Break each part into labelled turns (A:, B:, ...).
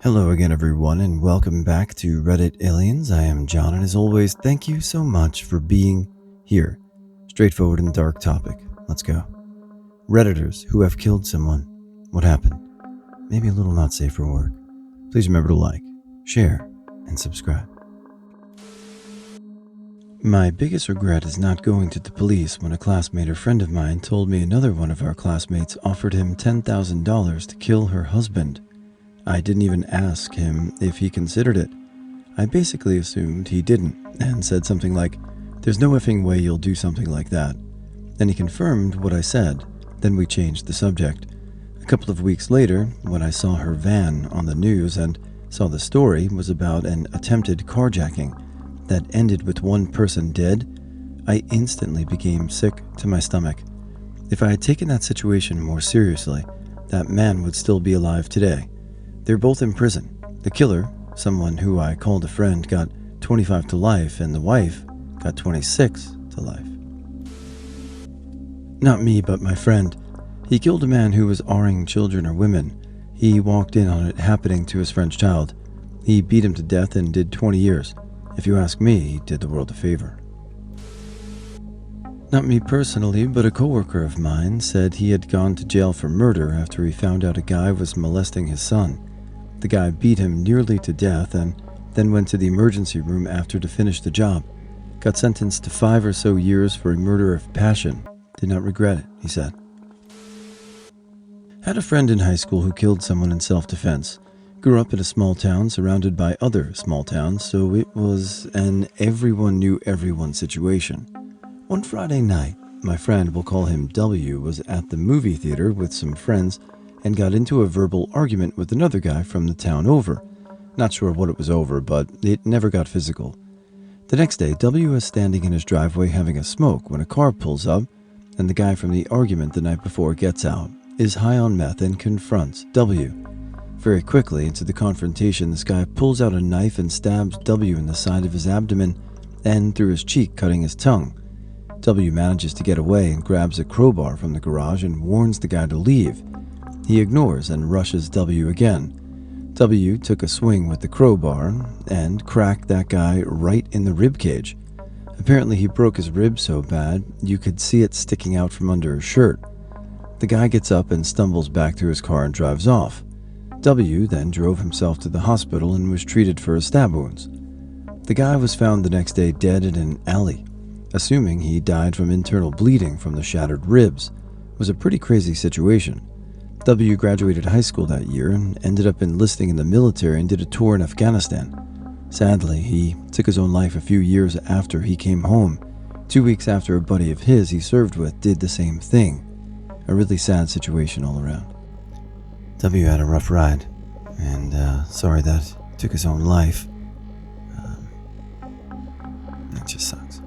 A: Hello again, everyone, and welcome back to Reddit Aliens. I am John, and as always, thank you so much for being here. Straightforward and dark topic. Let's go. Redditors who have killed someone. What happened? Maybe a little not safe for work. Please remember to like, share, and subscribe. My biggest regret is not going to the police when a classmate or friend of mine told me another one of our classmates offered him $10,000 to kill her husband. I didn't even ask him if he considered it. I basically assumed he didn't and said something like, "There's no effing way you'll do something like that." Then he confirmed what I said. Then we changed the subject. A couple of weeks later, when I saw her van on the news and saw the story was about an attempted carjacking that ended with one person dead, I instantly became sick to my stomach. If I had taken that situation more seriously, that man would still be alive today. They're both in prison. The killer, someone who I called a friend, got 25 to life, and the wife got 26 to life. Not me, but my friend. He killed a man who was R-ing children or women. He walked in on it happening to his friend's child. He beat him to death and did 20 years. If you ask me, he did the world a favor. Not me personally, but a coworker of mine said he had gone to jail for murder after he found out a guy was molesting his son. The guy beat him nearly to death and then went to the emergency room after to finish the job. Got sentenced to 5 or so years for a murder of passion. Did not regret it, he said. Had a friend in high school who killed someone in self-defense. Grew up in a small town surrounded by other small towns, so it was an everyone knew everyone situation. One Friday night, my friend, we'll call him W, was at the movie theater with some friends and got into a verbal argument with another guy from the town over. Not sure what it was over, but it never got physical. The next day, W is standing in his driveway having a smoke when a car pulls up, and the guy from the argument the night before gets out, is high on meth and confronts W. Very quickly into the confrontation, this guy pulls out a knife and stabs W in the side of his abdomen and through his cheek, cutting his tongue. W manages to get away and grabs a crowbar from the garage and warns the guy to leave. He ignores and rushes W again. W took a swing with the crowbar and cracked that guy right in the rib cage. Apparently he broke his rib so bad you could see it sticking out from under his shirt. The guy gets up and stumbles back to his car and drives off. W then drove himself to the hospital and was treated for his stab wounds. The guy was found the next day dead in an alley. Assuming he died from internal bleeding from the shattered ribs. It was a pretty crazy situation. W graduated high school that year and ended up enlisting in the military and did a tour in Afghanistan. Sadly, he took his own life a few years after he came home. 2 weeks after a buddy of his he served with did the same thing. A really sad situation all around. W had a rough ride, and sorry that he took his own life. It just sucks.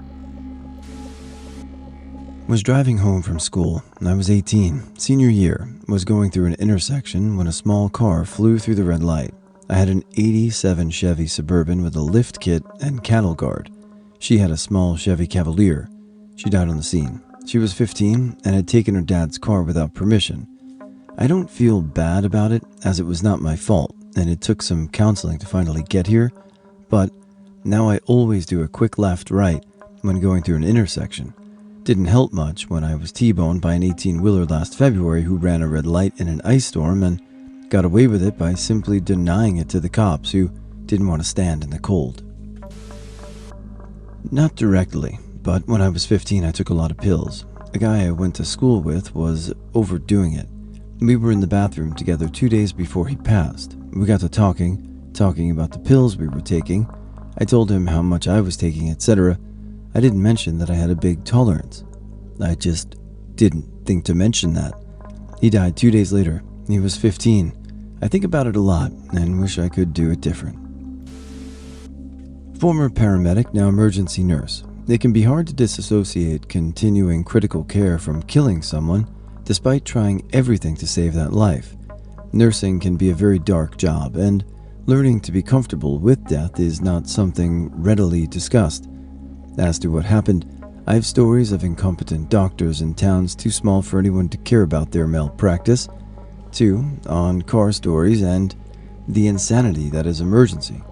A: Was driving home from school. I was 18, senior year, was going through an intersection when a small car flew through the red light. I had an 87 Chevy Suburban with a lift kit and cattle guard. She had a small Chevy Cavalier. She died on the scene. She was 15 and had taken her dad's car without permission. I don't feel bad about it as it was not my fault and it took some counseling to finally get here, but now I always do a quick left-right when going through an intersection. Didn't help much when I was T-boned by an 18-wheeler last February who ran a red light in an ice storm and got away with it by simply denying it to the cops who didn't want to stand in the cold. Not directly, but when I was 15 I took a lot of pills. A guy I went to school with was overdoing it. We were in the bathroom together 2 days before he passed. We got to talking about the pills we were taking. I told him how much I was taking, etc. I didn't mention that I had a big tolerance. I just didn't think to mention that. He died 2 days later. He was 15. I think about it a lot and wish I could do it different. Former paramedic, now emergency nurse. It can be hard to disassociate continuing critical care from killing someone despite trying everything to save that life. Nursing can be a very dark job, and learning to be comfortable with death is not something readily discussed. As to what happened, I have stories of incompetent doctors in towns too small for anyone to care about their malpractice, 2 on car stories, and the insanity that is emergency.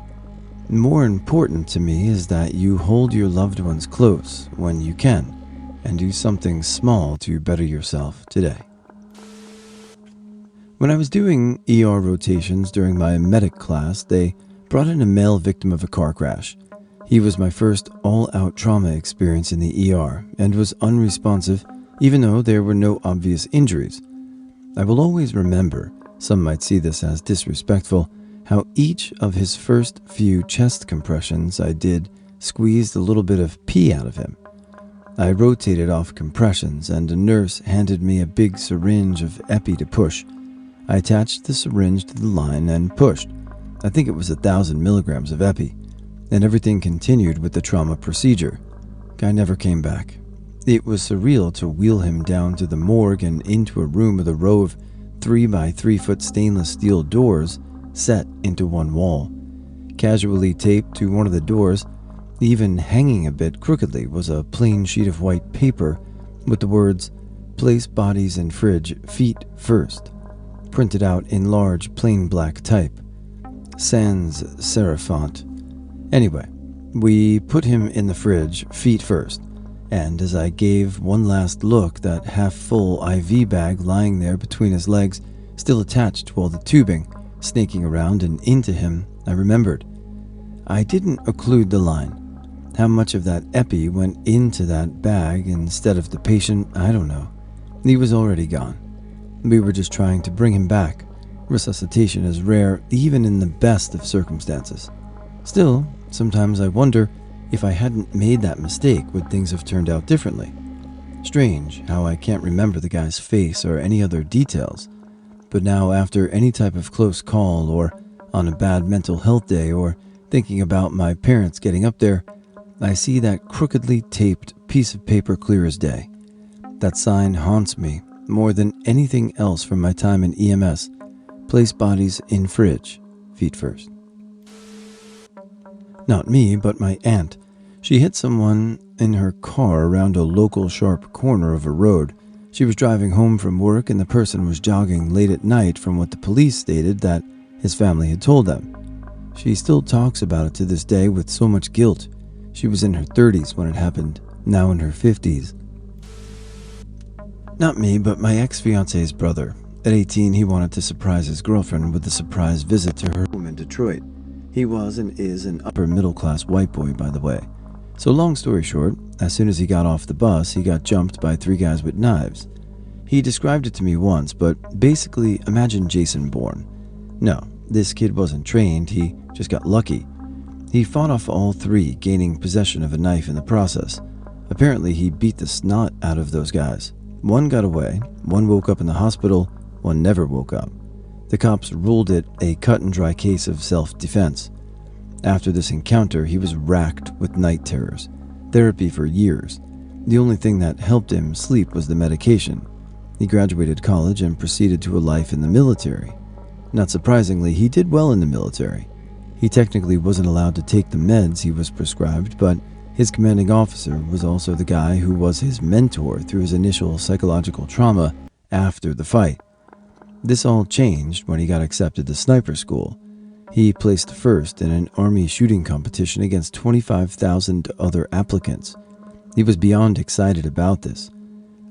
A: More important to me is that you hold your loved ones close when you can and do something small to better yourself today. When I was doing ER rotations during my medic class, they brought in a male victim of a car crash. He was my first all-out trauma experience in the ER and was unresponsive even though there were no obvious injuries. I will always remember, some might see this as disrespectful, how each of his first few chest compressions I did squeezed a little bit of pee out of him. I rotated off compressions and a nurse handed me a big syringe of epi to push. I attached the syringe to the line and pushed. I think it was 1,000 milligrams of epi, and everything continued with the trauma procedure. Guy never came back. It was surreal to wheel him down to the morgue and into a room with a row of 3 by 3 foot stainless steel doors set into one wall. Casually taped to one of the doors, even hanging a bit crookedly, was a plain sheet of white paper with the words, "Place bodies in fridge, feet first," printed out in large plain black type. Sans serif font. Anyway, we put him in the fridge, feet first, and as I gave one last look, that half-full IV bag lying there between his legs, still attached to all the tubing, snaking around and into him, I remembered. I didn't occlude the line. How much of that epi went into that bag instead of the patient, I don't know. He was already gone. We were just trying to bring him back. Resuscitation is rare, even in the best of circumstances. Still, sometimes I wonder if I hadn't made that mistake, would things have turned out differently? Strange how I can't remember the guy's face or any other details. But now, after any type of close call, or on a bad mental health day, or thinking about my parents getting up there, I see that crookedly taped piece of paper clear as day. That sign haunts me more than anything else from my time in EMS. Place bodies in fridge, feet first. Not me, but my aunt. She hit someone in her car around a local sharp corner of a road. She was driving home from work and the person was jogging late at night, from what the police stated that his family had told them. She still talks about it to this day with so much guilt. She was in her 30s when it happened, now in her 50s. Not me, but my ex-fiance's brother. At 18, he wanted to surprise his girlfriend with a surprise visit to her home in Detroit. He was and is an upper-middle-class white boy, by the way. So long story short, as soon as he got off the bus, he got jumped by 3 guys with knives. He described it to me once, but basically imagine Jason Bourne. No, this kid wasn't trained, he just got lucky. He fought off all 3, gaining possession of a knife in the process. Apparently he beat the snot out of those guys. 1 got away, 1 woke up in the hospital, 1 never woke up. The cops ruled it a cut-and-dry case of self-defense. After this encounter, he was racked with night terrors. Therapy for years. The only thing that helped him sleep was the medication. He graduated college and proceeded to a life in the military. Not surprisingly, he did well in the military. He technically wasn't allowed to take the meds he was prescribed, but his commanding officer was also the guy who was his mentor through his initial psychological trauma after the fight. This all changed when he got accepted to sniper school. He placed first in an army shooting competition against 25,000 other applicants. He was beyond excited about this.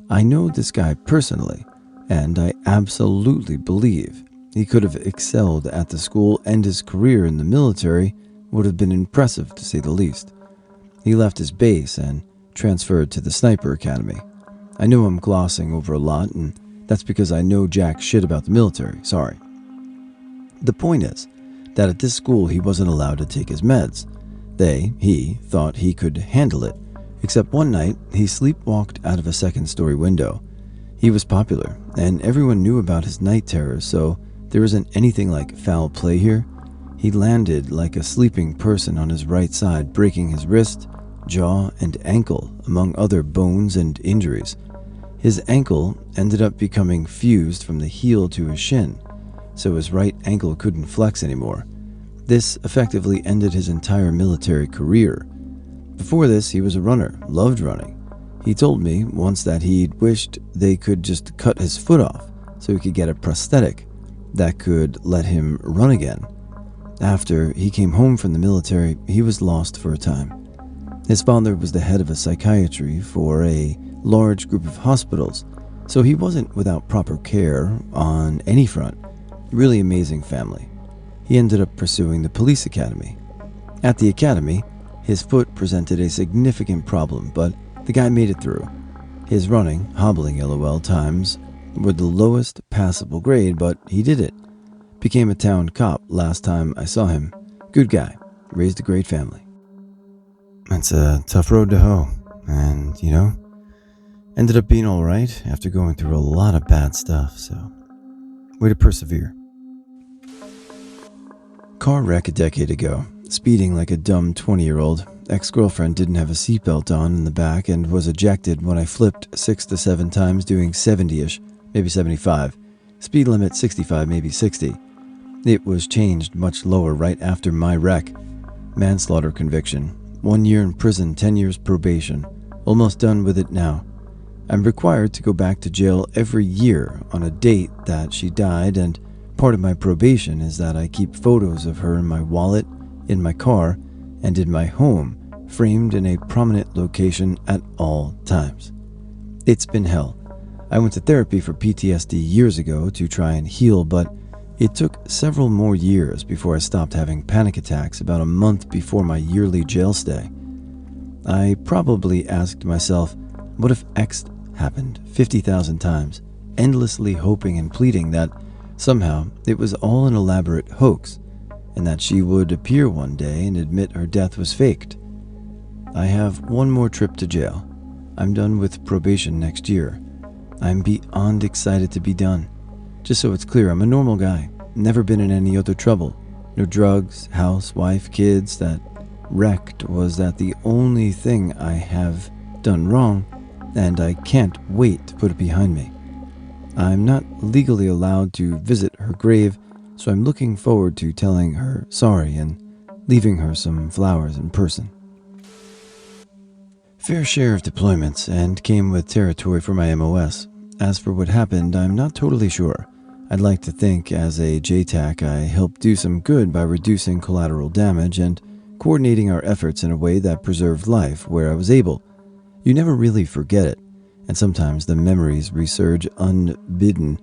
A: I know this guy personally, and I absolutely believe he could have excelled at the school, and his career in the military would have been impressive to say the least. He left his base and transferred to the sniper academy. I know I'm glossing over a lot, and that's because I know jack shit about the military, sorry. The point is that at this school he wasn't allowed to take his meds. He thought he could handle it, except one night he sleepwalked out of a second-story window. He was popular, and everyone knew about his night terrors, so there isn't anything like foul play here. He landed like a sleeping person on his right side, breaking his wrist, jaw, and ankle, among other bones and injuries. His ankle ended up becoming fused from the heel to his shin, so his right ankle couldn't flex anymore. This effectively ended his entire military career. Before this, he was a runner, loved running. He told me once that he'd wished they could just cut his foot off so he could get a prosthetic. that could let him run again. After he came home from the military, he was lost for a time. His father was the head of a psychiatry for a large group of hospitals, so he wasn't without proper care on any front. Really amazing family. He ended up pursuing the police academy. At the academy, his foot presented a significant problem, but the guy made it through. His running, hobbling LOL times were the lowest passable grade, but he did it. Became a town cop last time I saw him. Good guy. Raised a great family. It's a tough road to hoe, and, ended up being alright after going through a lot of bad stuff, so way to persevere. Car wreck a decade ago. Speeding like a dumb 20-year-old. Ex-girlfriend didn't have a seatbelt on in the back and was ejected when I flipped 6 to 7 times doing 70-ish, maybe 75. Speed limit 65, maybe 60. It was changed much lower right after my wreck. Manslaughter conviction. 1 year in prison, 10 years probation. Almost done with it now. I'm required to go back to jail every year on a date that she died, and part of my probation is that I keep photos of her in my wallet, in my car, and in my home, framed in a prominent location at all times. It's been hell. I went to therapy for PTSD years ago to try and heal, but it took several more years before I stopped having panic attacks about a month before my yearly jail stay. I probably asked myself, what if X happened 50,000 times, endlessly hoping and pleading that somehow it was all an elaborate hoax, and that she would appear one day and admit her death was faked. I have one more trip to jail. I'm done with probation next year. I'm beyond excited to be done. Just so it's clear, I'm a normal guy. Never been in any other trouble. No drugs, house, wife, kids. That wrecked was that the only thing I have done wrong, and I can't wait to put it behind me. I'm not legally allowed to visit her grave, so I'm looking forward to telling her sorry and leaving her some flowers in person. Fair share of deployments, and came with territory for my MOS. As for what happened, I'm not totally sure. I'd like to think as a JTAC I helped do some good by reducing collateral damage and coordinating our efforts in a way that preserved life where I was able. You never really forget it, and sometimes the memories resurge unbidden,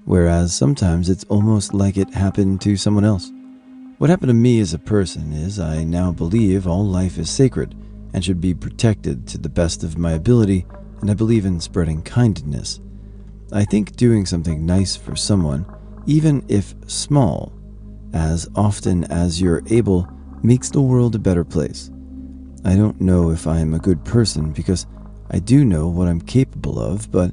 A: whereas sometimes it's almost like it happened to someone else. What happened to me as a person is I now believe all life is sacred and should be protected to the best of my ability, and I believe in spreading kindness. I think doing something nice for someone, even if small, as often as you're able, makes the world a better place. I don't know if I am a good person because I do know what I'm capable of, but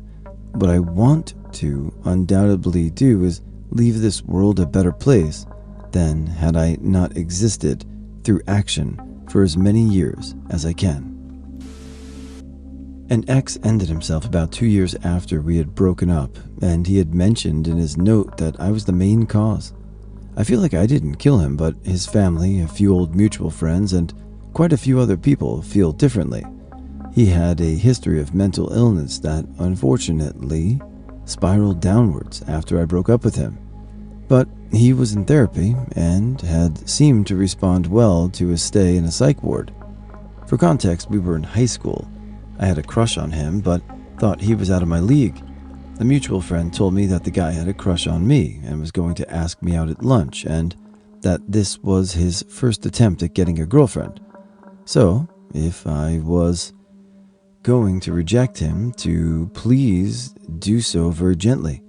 A: what I want to undoubtedly do is leave this world a better place than had I not existed through action for as many years as I can. An ex ended himself about 2 years after we had broken up, and he had mentioned in his note that I was the main cause. I feel like I didn't kill him, but his family, a few old mutual friends, and quite a few other people feel differently. He had a history of mental illness that, unfortunately, spiraled downwards after I broke up with him. But he was in therapy and had seemed to respond well to his stay in a psych ward. For context, we were in high school. I had a crush on him, but thought he was out of my league. A mutual friend told me that the guy had a crush on me and was going to ask me out at lunch, and that this was his first attempt at getting a girlfriend. So, if I was going to reject him, to please do so very gently.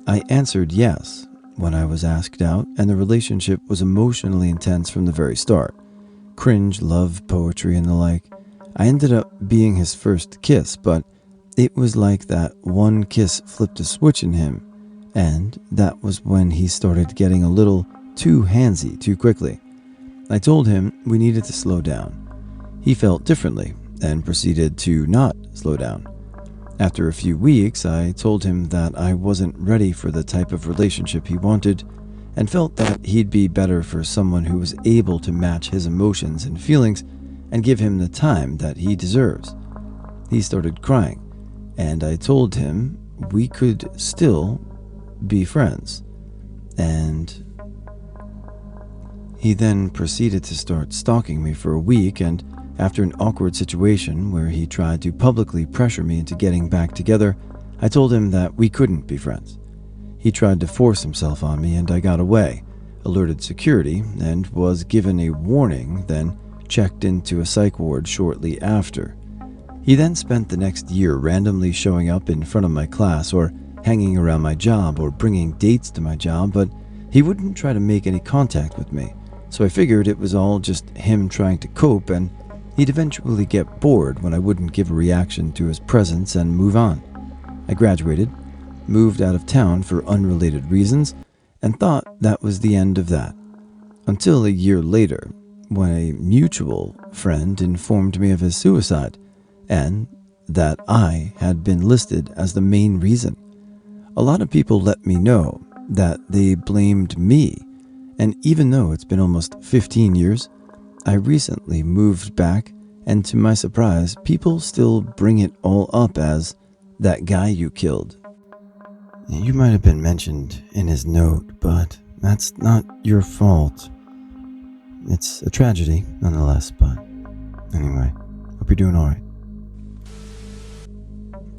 A: I answered yes when I was asked out, and the relationship was emotionally intense from the very start. Cringe, love, poetry, and the like. I ended up being his first kiss, but it was like that one kiss flipped a switch in him, and that was when he started getting a little too handsy too quickly. I told him we needed to slow down. He felt differently and proceeded to not slow down. After a few weeks, I told him that I wasn't ready for the type of relationship he wanted and felt that he'd be better for someone who was able to match his emotions and feelings and give him the time that he deserves. He started crying, and I told him we could still be friends. And he then proceeded to start stalking me for a week, and after an awkward situation where he tried to publicly pressure me into getting back together, I told him that we couldn't be friends. He tried to force himself on me and I got away, alerted security, and was given a warning, then checked into a psych ward shortly after. He then spent the next year randomly showing up in front of my class or hanging around my job or bringing dates to my job, but he wouldn't try to make any contact with me, so I figured it was all just him trying to cope, and he'd eventually get bored when I wouldn't give a reaction to his presence and move on. I graduated, moved out of town for unrelated reasons, and thought that was the end of that. Until a year later, when a mutual friend informed me of his suicide, and that I had been listed as the main reason. A lot of people let me know that they blamed me, and even though it's been almost 15 years, I recently moved back, and to my surprise, people still bring it all up as that guy you killed. You might have been mentioned in his note, but that's not your fault. It's a tragedy, nonetheless, but anyway, hope you're doing alright.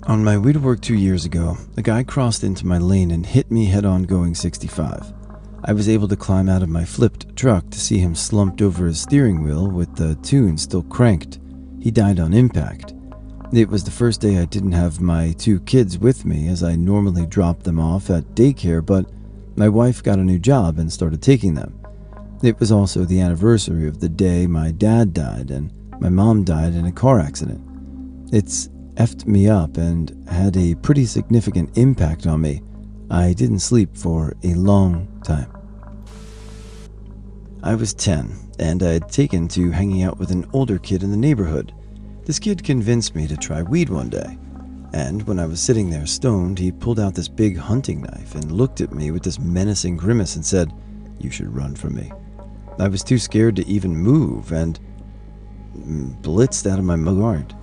A: On my way to work 2 years ago, a guy crossed into my lane and hit me head-on going 65. I was able to climb out of my flipped truck to see him slumped over his steering wheel with the tune still cranked. He died on impact. It was the first day I didn't have my 2 kids with me, as I normally drop them off at daycare, but my wife got a new job and started taking them. It was also the anniversary of the day my dad died and my mom died in a car accident. It's effed me up and had a pretty significant impact on me. I didn't sleep for a long time. I was 10, and I had taken to hanging out with an older kid in the neighborhood. This kid convinced me to try weed one day, and when I was sitting there stoned, he pulled out this big hunting knife and looked at me with this menacing grimace and said, "You should run from me." I was too scared to even move and blitzed out of my guard.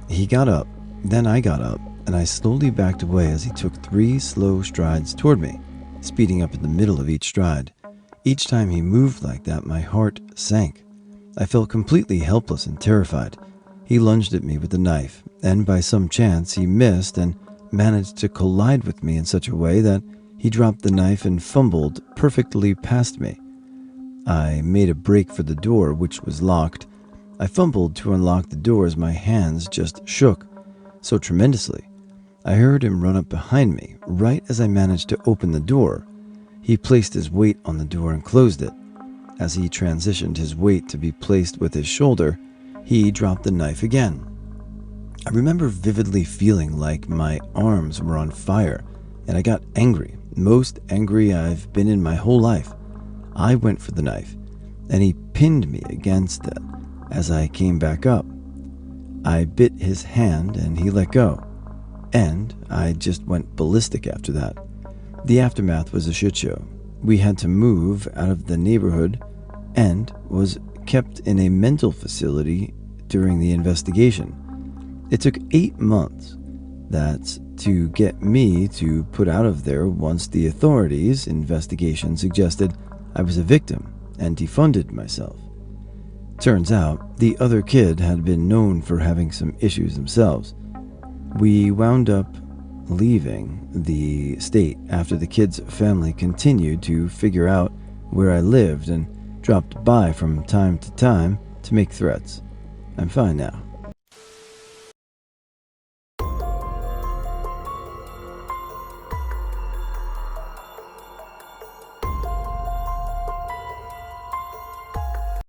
A: He got up, then I got up, and I slowly backed away as he took 3 slow strides toward me, speeding up in the middle of each stride. Each time he moved like that, my heart sank. I felt completely helpless and terrified. He lunged at me with the knife, and by some chance he missed and managed to collide with me in such a way that he dropped the knife and fumbled perfectly past me. I made a break for the door, which was locked. I fumbled to unlock the door as my hands just shook so tremendously. I heard him run up behind me right as I managed to open the door. He placed his weight on the door and closed it. As he transitioned his weight to be placed with his shoulder, he dropped the knife again. I remember vividly feeling like my arms were on fire, and I got angry, most angry I've been in my whole life. I went for the knife, and he pinned me against it as I came back up. I bit his hand and he let go, and I just went ballistic after that. The aftermath was a shit show. We had to move out of the neighborhood and was kept in a mental facility during the investigation. It took 8 months to get me to put out of there once the authorities' investigation suggested I was a victim and defunded myself. Turns out, the other kid had been known for having some issues themselves. We wound up leaving the state after the kid's family continued to figure out where I lived and dropped by from time to time to make threats. I'm fine now.